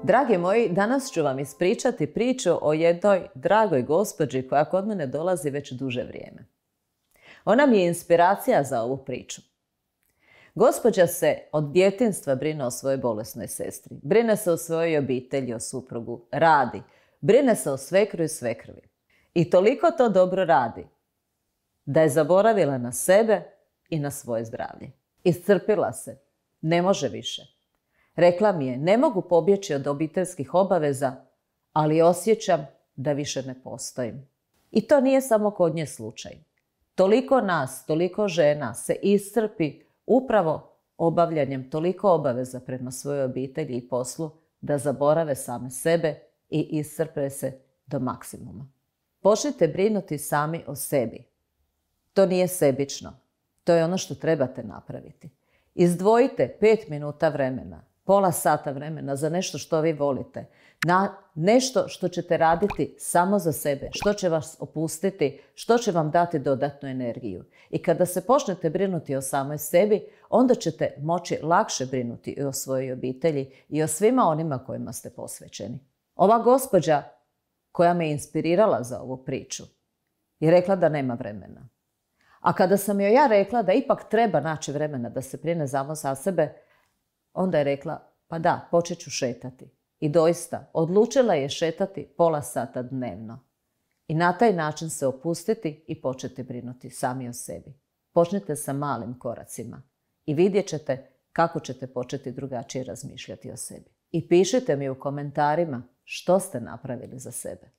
Dragi moji, danas ću vam ispričati priču o jednoj dragoj gospođi koja kod mene dolazi već duže vrijeme. Ona mi je inspiracija za ovu priču. Gospođa se od djetinjstva brine o svojoj bolesnoj sestri. Brine se o svojoj obitelji, o suprugu, radi. Brine se o svekru i svekrvi. I toliko to dobro radi da je zaboravila na sebe i na svoje zdravlje. Iscrpila se. Ne može više. Rekla mi je, ne mogu pobjeći od obiteljskih obaveza, ali osjećam da više ne postojim. I to nije samo kod nje slučaj. Toliko nas, toliko žena se iscrpi upravo obavljanjem toliko obaveza prema svojoj obitelji i poslu da zaborave same sebe i iscrpe se do maksimuma. Počnite brinuti sami o sebi. To nije sebično. To je ono što trebate napraviti. Izdvojite 5 minuta vremena, pola sata vremena za nešto što vi volite, na nešto što ćete raditi samo za sebe, što će vas opustiti, što će vam dati dodatnu energiju. I kada se počnete brinuti o samoj sebi, onda ćete moći lakše brinuti i o svojoj obitelji i o svima onima kojima ste posvećeni. Ova gospođa koja me inspirirala za ovu priču je rekla da nema vremena. A kada sam joj ja rekla da ipak treba naći vremena da se brine samo za sebe, onda je rekla, pa da, počet ću šetati. I doista, odlučila je šetati pola sata dnevno. I na taj način se opustiti i početi brinuti sami o sebi. Počnite sa malim koracima i vidjet ćete kako ćete početi drugačije razmišljati o sebi. I pišite mi u komentarima što ste napravili za sebe.